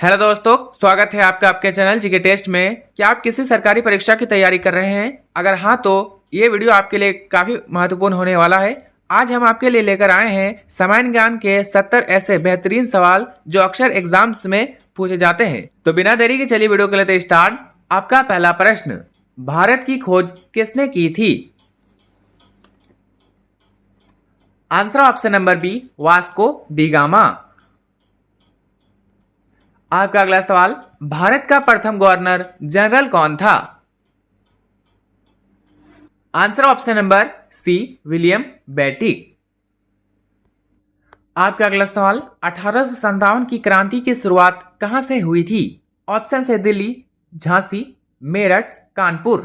Hello दोस्तों, स्वागत है आपका आपके चैनल जीके टेस्ट में। क्या आप किसी सरकारी परीक्षा की तैयारी कर रहे हैं? अगर हाँ तो ये वीडियो आपके लिए काफी महत्वपूर्ण होने वाला है। आज हम आपके लिए लेकर आए हैं सामान्य ज्ञान के 70 ऐसे बेहतरीन सवाल जो अक्सर एग्जाम्स में पूछे जाते हैं। तो बिना देरी के चलिए वीडियो को लेते स्टार्ट। आपका पहला प्रश्न, भारत की खोज किसने की थी? Answer option number b, Vasco da Gama. आपका अगला सवाल, भारत का प्रथम गवर्नर जनरल कौन था? Answer option number c, William Bentinck. आपका अगला सवाल, 1857 की क्रांति की शुरुआत कहां से हुई थी? ऑप्शन है Delhi, Jhansi, Meerut, Kanpur.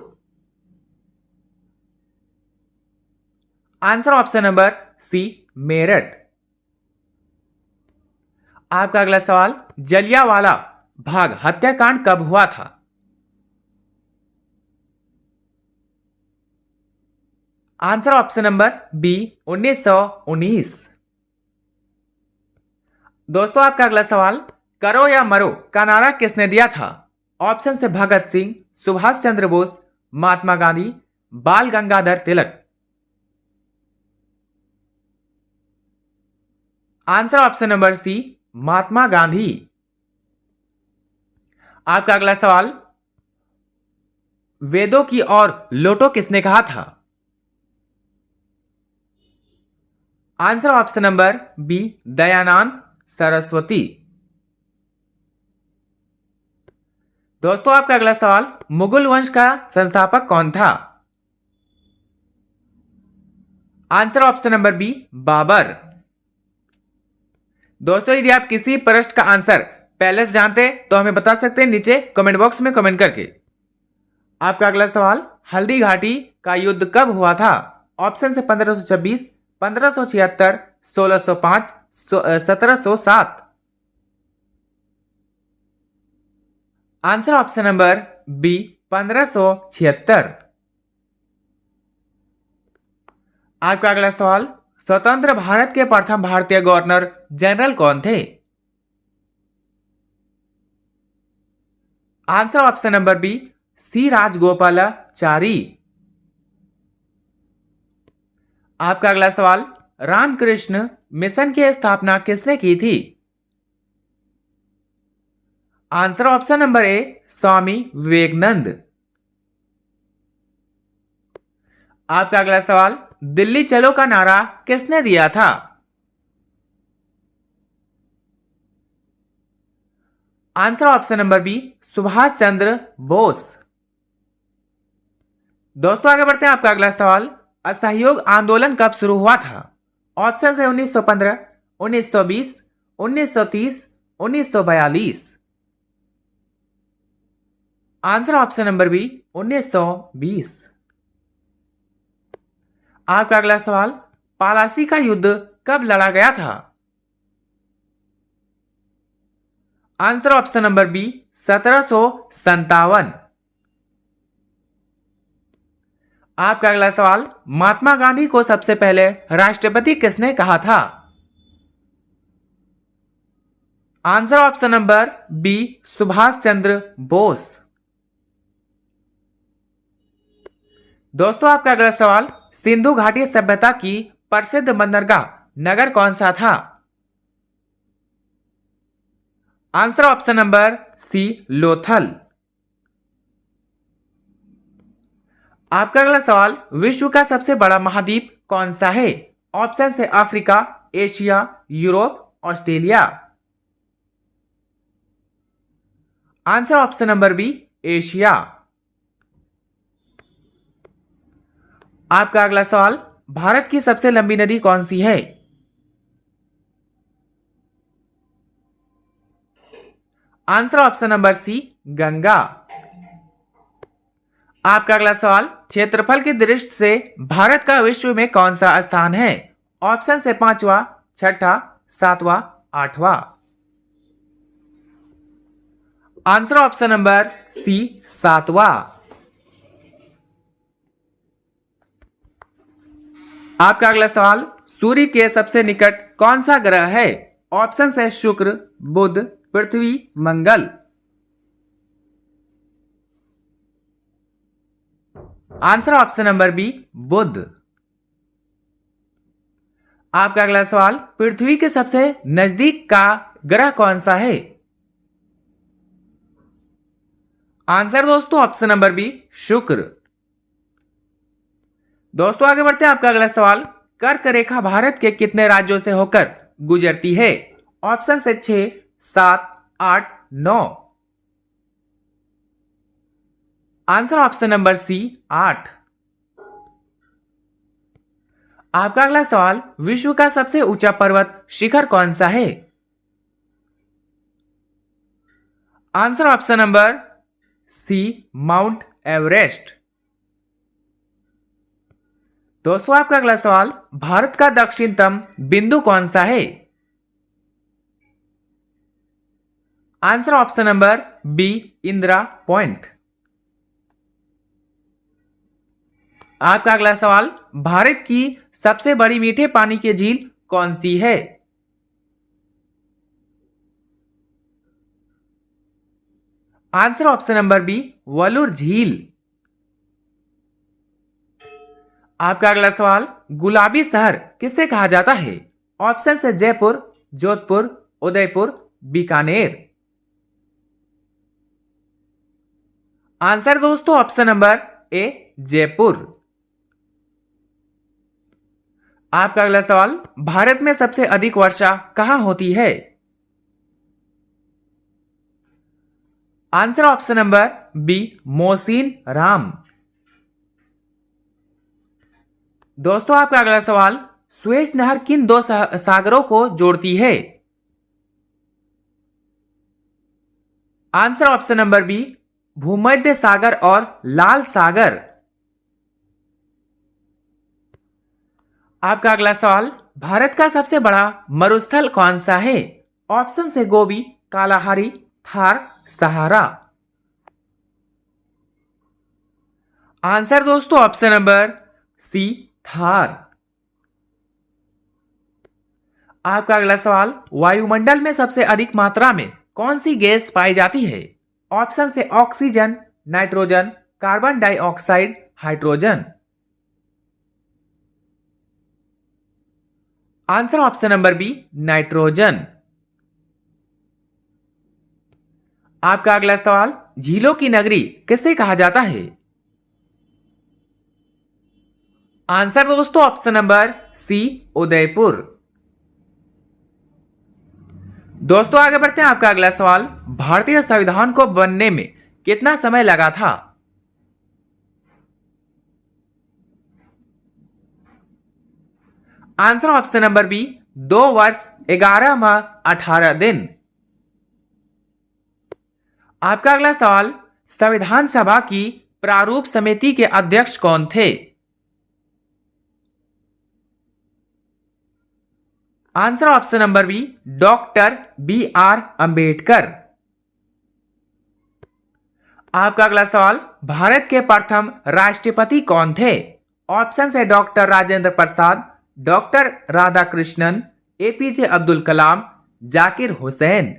Answer option number c, Meerut. आपका अगला सवाल, जलियांवाला बाग हत्याकांड कब हुआ था? Answer option number b, 1919। दोस्तों आपका अगला सवाल, करो या मरो का नारा किसने दिया था? ऑप्शन से भगत सिंह, सुभाष चंद्र बोस, महात्मा गांधी, बाल Gangadhar Tilak. Answer option number सी, महात्मा गांधी। आपका अगला सवाल, वेदों की ओर लौटो किसने कहा था? Answer option number b, Dayanand Saraswati. दोस्तों आपका अगला सवाल, मुगल वंश का संस्थापक कौन था? Answer option number b, Babur. दोस्तों यदि आप किसी प्रश्न का आंसर पहले से जानते हैं तो हमें बता सकते हैं नीचे कमेंट बॉक्स में कमेंट करके। आपका अगला सवाल, हल्दी घाटी का युद्ध कब हुआ था? ऑप्शन से 1526, 1576, 1605, 1707। Answer option number b, 1576। आपका अगला सवाल, स्वतंत्र भारत के प्रथम भारतीय गवर्नर जनरल कौन थे? आंसर ऑप्शन नंबर बी, सी राजगोपालाचारी। आपका अगला सवाल, रामकृष्ण मिशन की स्थापना किसने की थी? आंसर ऑप्शन नंबर ए, स्वामी विवेकानंद। आपका अगला सवाल, दिल्ली चलो का नारा किसने दिया था? Answer option number B, Subhash Chandra Bose. दोस्तों आगे बढ़ते हैं। आपका अगला सवाल, असहयोग आंदोलन कब शुरू हुआ था? ऑप्शन है 1915, 1920, 1930, 1942। Answer option number b, 1920। आपका अगला सवाल, पलासी का युद्ध कब लड़ा गया था? Answer option number b, 1757। आपका अगला सवाल, महात्मा गांधी को सबसे पहले राष्ट्रपति किसने कहा था? Answer option number B, Subhash Chandra Bose. दोस्तों आपका अगला सवाल, सिंधु घाटी सभ्यता की प्रसिद्ध बंदरगाह नगर कौन सा था? Answer option number c, Lothal. आपका अगला सवाल, विश्व का सबसे बड़ा महाद्वीप कौन सा है? ऑप्शन है Africa, Asia, Europe, Australia. Answer option number b, Asia. आपका अगला सवाल, भारत की सबसे लंबी नदी कौन सी है? Answer option number c, Ganga. आपका अगला सवाल, क्षेत्रफल की दृष्टि से भारत का विश्व में कौन सा स्थान है? ऑप्शन है 5वां, 6ठा, 7वां, 8वां। आंसर ऑप्शन नंबर सी, 7वां। आपका अगला सवाल, सूर्य के सबसे निकट कौन सा ग्रह है? ऑप्शन है शुक्र, बुध, पृथ्वी, मंगल। आंसर ऑप्शन नंबर बी, बुध। आपका अगला सवाल, पृथ्वी के सबसे नजदीक का ग्रह कौन सा है? आंसर दोस्तों ऑप्शन नंबर बी, शुक्र। दोस्तों आगे बढ़ते हैं। आपका अगला सवाल, कर्क रेखा भारत के कितने राज्यों से होकर गुजरती है? ऑप्शन से 6, 7, 8, 9। Answer option number c, 8। आपका अगला सवाल, विश्व का सबसे ऊंचा पर्वत शिखर कौन सा है? Answer option number c, Mount Everest. दोस्तों आपका अगला सवाल, भारत का दक्षिणतम बिंदु कौन सा है? Answer option number b, Indira Point. आपका अगला सवाल, भारत की सबसे बड़ी मीठे पानी की झील कौन सी है? आंसर ऑप्शन नंबर बी, वलूर झील। आपका अगला सवाल, गुलाबी शहर किसे कहा जाता है? ऑप्शन से जयपुर, जोधपुर, उदयपुर, बीकानेर। आंसर दोस्तों ऑप्शन नंबर ए, जयपुर। आपका अगला सवाल, भारत में सबसे अधिक वर्षा कहां होती है? Answer option number B, Mawsynram. दोस्तों आपका अगला सवाल, सुएज नहर किन दो सागरों को जोड़ती है? आंसर ऑप्शन नंबर बी, भूमध्य सागर और लाल सागर। आपका अगला सवाल, भारत का सबसे बड़ा मरुस्थल कौन सा है? ऑप्शन से गोबी, कालाहारी, थार, सहारा। आंसर दोस्तों ऑप्शन नंबर सी, थार। आपका अगला सवाल, वायुमंडल में सबसे अधिक मात्रा में कौन सी गैस पाई जाती है? ऑप्शन से oxygen, nitrogen, carbon dioxide, hydrogen. Answer option number B, nitrogen. आपका अगला सवाल, झीलों की नगरी किसे कहा जाता है? आंसर दोस्तों ऑप्शन नंबर सी, उदयपुर। दोस्तों आगे बढ़ते हैं। आपका अगला सवाल, भारतीय संविधान को बनने में कितना समय लगा था? आंसर ऑप्शन नंबर बी, 2 वर्ष 11 माह 18 दिन। आपका अगला सवाल, संविधान सभा की प्रारूप समिति के अध्यक्ष कौन थे? Answer option number B, doctor BR Ambedkar. आपका अगला सवाल, भारत के प्रथम राष्ट्रपति कौन थे? ऑप्शन है doctor Rajendra Prasad, doctor Radhakrishnan, APJ Abdul Kalam, Zakir Hussain.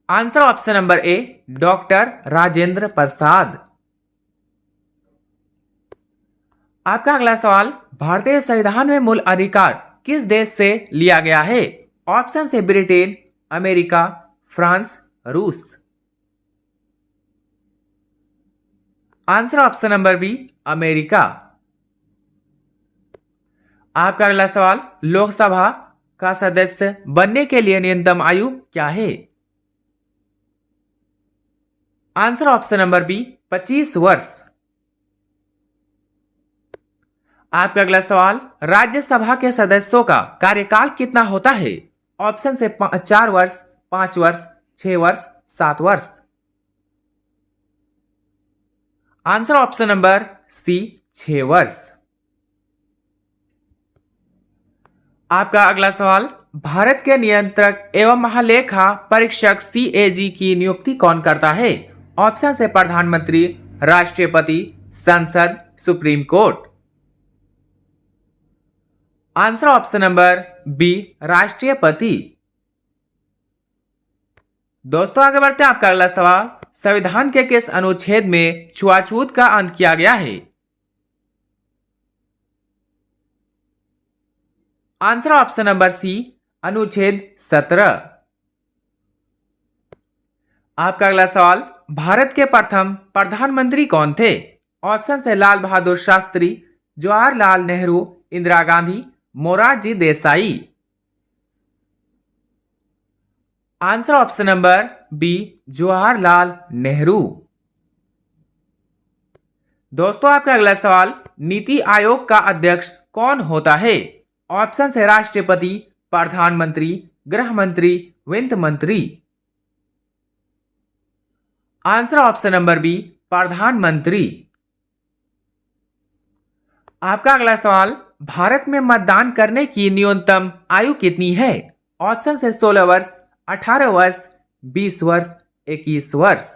Answer option number A, doctor Rajendra Prasad. आपका अगला सवाल, भारतीय संविधान में मूल अधिकार किस देश से लिया गया है? ऑप्शन से ब्रिटेन, अमेरिका, फ्रांस, रूस। Answer option number B, America. आपका अगला सवाल, लोकसभा का सदस्य बनने के लिए न्यूनतम आयु क्या है? आंसर ऑप्शन नंबर बी, 25 वर्ष। आपका अगला सवाल, राज्यसभा के सदस्यों का कार्यकाल कितना होता है? ऑप्शन से 4 वर्ष, 5 वर्ष, 6 वर्ष, 7 वर्ष। आंसर ऑप्शन नंबर सी, 6 वर्ष। आपका अगला सवाल, भारत के नियंत्रक एवं महालेखा परीक्षक CAG की नियुक्ति कौन करता है? ऑप्शन से प्रधानमंत्री, राष्ट्रपति, संसद, supreme court. Answer option number B, राष्ट्रपति। दोस्तों आगे बढ़ते हैं, आपका अगला सवाल, संविधान के किस अनुच्छेद में छुआछूत का अंत किया गया है? आंसर ऑप्शन नंबर सी, अनुच्छेद 17। आपका अगला सवाल, भारत के प्रथम प्रधानमंत्री कौन थे? ऑप्शन है Lal Bahadur Shastri, Jawaharlal Nehru, Indira Gandhi, Morarji Desai. Answer option number B, Jawaharlal Nehru. दोस्तों आपका अगला सवाल, नीति आयोग का अध्यक्ष कौन होता है? ऑप्शन है राष्ट्रपति, प्रधानमंत्री, गृह मंत्री, वित्त मंत्री। आंसर ऑप्शन नंबर बी, प्रधानमंत्री। आपका अगला सवाल, भारत में मतदान करने की न्यूनतम आयु कितनी है? ऑप्शन है 16 वर्ष, 18 वर्ष, 20 वर्ष, 21 वर्ष।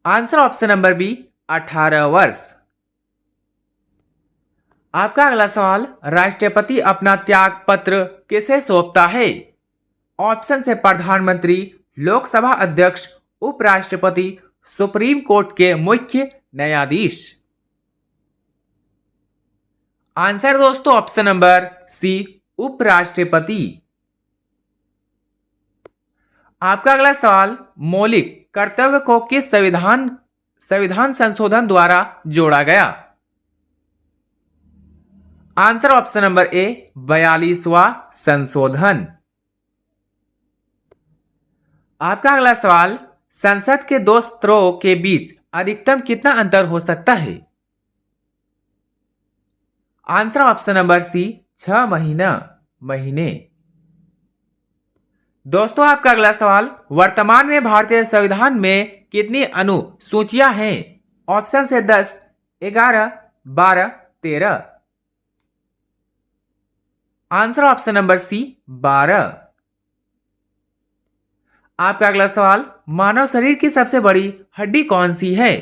आंसर ऑप्शन नंबर बी, 18 वर्ष। आपका अगला सवाल, राष्ट्रपति अपना त्याग पत्र किसे सौंपता है? ऑप्शन है प्रधानमंत्री, लोकसभा अध्यक्ष, उपराष्ट्रपति, सुप्रीम कोर्ट के मुख्य न्यायाधीश। आंसर दोस्तों ऑप्शन नंबर सी, उपराष्ट्रपति। आपका अगला सवाल, मौलिक कर्तव्य को किस संविधान संशोधन द्वारा जोड़ा गया? आंसर ऑप्शन नंबर ए, 42वां संशोधन। आपका अगला सवाल, संसद के दो सत्रों के बीच अधिकतम कितना अंतर हो सकता है? आंसर ऑप्शन नंबर सी, 6 महीने। दोस्तों आपका अगला सवाल, वर्तमान में भारतीय संविधान में कितनी अनुसूचियां हैं? ऑप्शन है 10, 11, 12, 13। Answer option number C, 12। आपका अगला सवाल, मानव शरीर की सबसे बड़ी हड्डी कौन सी है?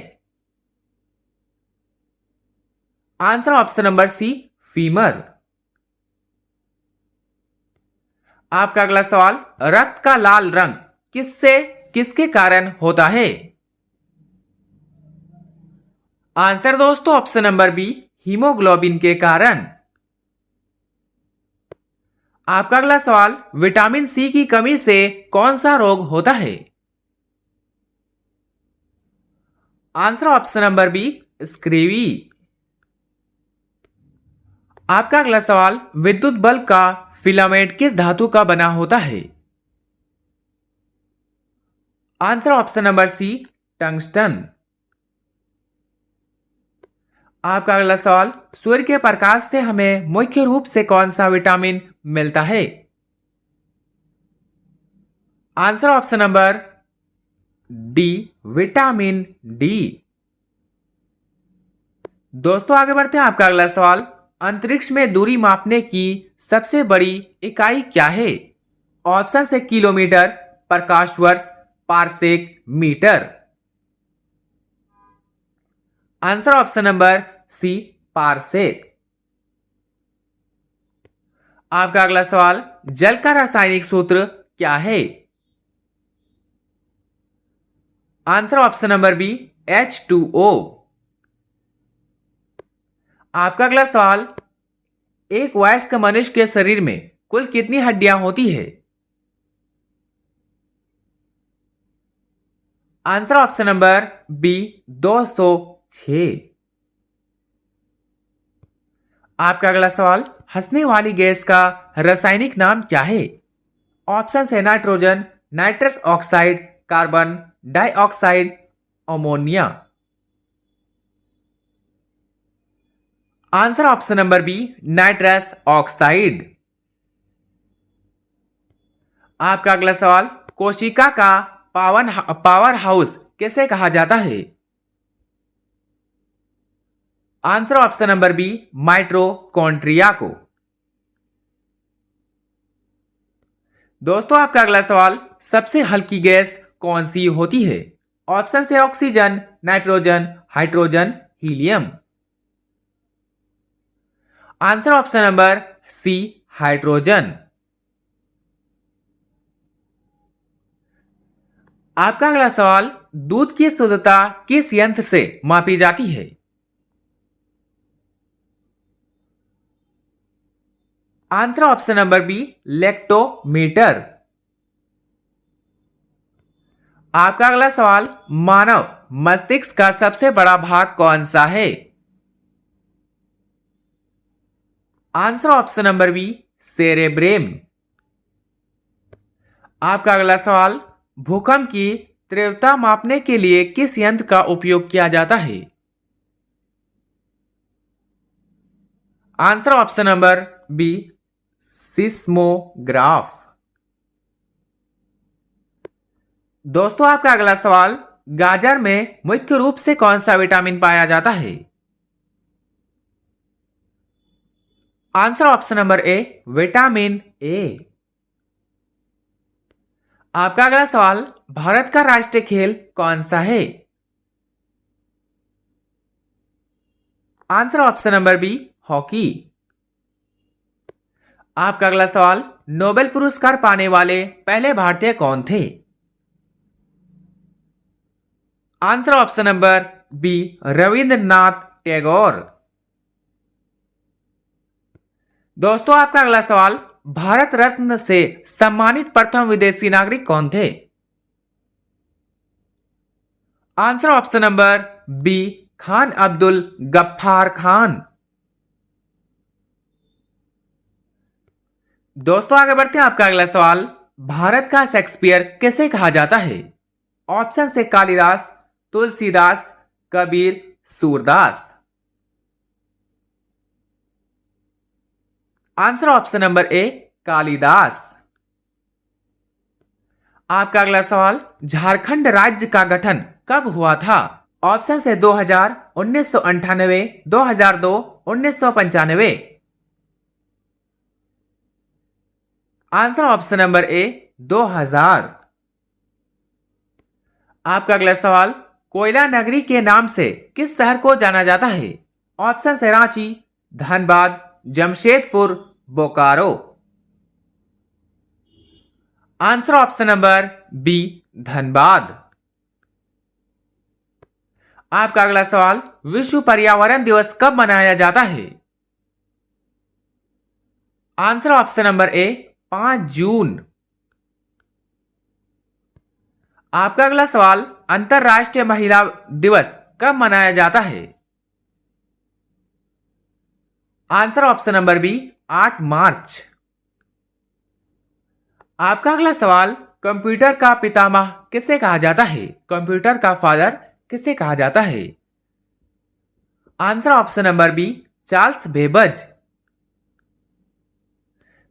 Answer option number C, femur. आपका अगला सवाल, रक्त का लाल रंग किसके कारण होता है? आंसर दोस्तों ऑप्शन नंबर बी, हीमोग्लोबिन के कारण। आपका अगला सवाल, विटामिन सी की कमी से कौन सा रोग होता है? Answer option number B, scurvy. आपका अगला सवाल, विद्युत बल्ब का फिलामेंट किस धातु का बना होता है? Answer option number C, tungsten. आपका अगला सवाल, सूर्य के प्रकाश से हमें मुख्य रूप से कौन सा विटामिन मिलता है? Answer option number D, vitamin D. दोस्तों आगे बढ़ते हैं, आपका अगला सवाल, अंतरिक्ष में दूरी मापने की सबसे बड़ी इकाई क्या है? ऑप्शन है किलोमीटर, प्रकाश वर्ष, parsec, metre. Answer option number C, parsec. आपका अगला सवाल, जल का रासायनिक सूत्र क्या है? Answer option number B, H2O। आपका अगला सवाल, एक वयस्क मनुष्य के शरीर में कुल कितनी हड्डियां होती है? Answer option number B, 206। आपका अगला सवाल, हंसने वाली गैस का रासायनिक नाम क्या है? ऑप्शन है nitrogen, nitrous oxide, carbon dioxide, ammonia. Answer option number B, nitrous oxide. आपका अगला सवाल, कोशिका का पावर हाउस किसे कहा जाता है? Answer option number B, mitochondria को। दोस्तों आपका अगला सवाल, सबसे हल्की गैस कौन सी होती है? ऑप्शन है oxygen, nitrogen, hydrogen, helium. Answer option number C, hydrogen. आपका अगला सवाल, दूध की शुद्धता किस यंत्र से मापी जाती है? Answer option number B, lactometer. आपका अगला सवाल, मानव मस्तिष्क का सबसे बड़ा भाग कौन सा है? Answer option number B, cerebrum. आपका अगला सवाल, भूकंप की तीव्रता मापने के लिए किस यंत्र का उपयोग किया जाता है? Answer option number B, seismograph. दोस्तों आपका अगला सवाल, गाजर में मुख्य रूप से कौन सा विटामिन पाया जाता है? Answer option number A, vitamin A. आपका अगला सवाल, भारत का राष्ट्रीय खेल कौन सा है? Answer option number B, hockey. आपका अगला सवाल, नोबेल पुरस्कार पाने वाले पहले भारतीय कौन थे? Answer option number B, Rabindranath Tagore. दोस्तों आपका अगला सवाल, भारत रत्न से सम्मानित प्रथम विदेशी नागरिक कौन थे? Answer option number B, Khan Abdul Ghaffar Khan. दोस्तों आगे बढ़ते हैं, आपका अगला सवाल, भारत का शेक्सपियर किसे कहा जाता है? ऑप्शन से Kalidas, Tulsidas, Kabir, Surdas. Answer option number ए, कालिदास। आपका अगला सवाल, झारखंड राज्य का गठन कब हुआ था? ऑप्शन से 2000, 1998, 2002, 1995। आंसर ऑप्शन नंबर ए, 2000। आपका अगला सवाल, कोयला नगरी के नाम से किस शहर को जाना जाता है? ऑप्शन से Ranchi, Dhanbad, Jamshedpur, Bokaro. Answer option number B, Dhanbad. आपका अगला सवाल, विश्व पर्यावरण दिवस कब मनाया जाता है? आंसर ऑप्शन नंबर ए, 5 जून। आपका अगला सवाल, अंतरराष्ट्रीय महिला दिवस कब मनाया जाता है? आंसर ऑप्शन नंबर बी, 8 मार्च। आपका अगला सवाल, कंप्यूटर का पितामह किसे कहा जाता है? कंप्यूटर का फादर किसे कहा जाता है? Answer option number B, Charles Babbage.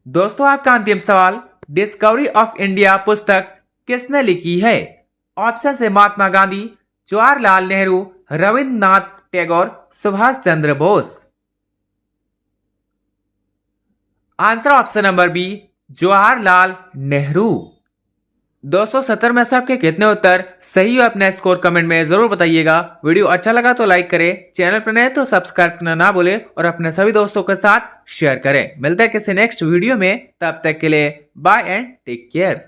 दोस्तों आपका अंतिम सवाल, डिस्कवरी ऑफ इंडिया पुस्तक किसने लिखी है? ऑप्शन से Mahatma Gandhi, Jawaharlal Nehru, Rabindranath Tagore, Subhash Chandra Bose. Answer option number B, Jawaharlal Nehru. 270 में से आपके कितने उत्तर सही हो, अपना स्कोर कमेंट में जरूर बताइएगा। वीडियो अच्छा लगा तो लाइक करें, चैनल पर नए तो सब्सक्राइब करना ना भूले और अपने सभी दोस्तों के साथ शेयर करें। मिलते हैं किसी नेक्स्ट वीडियो में, तब तक के लिए बाय एंड टेक केयर।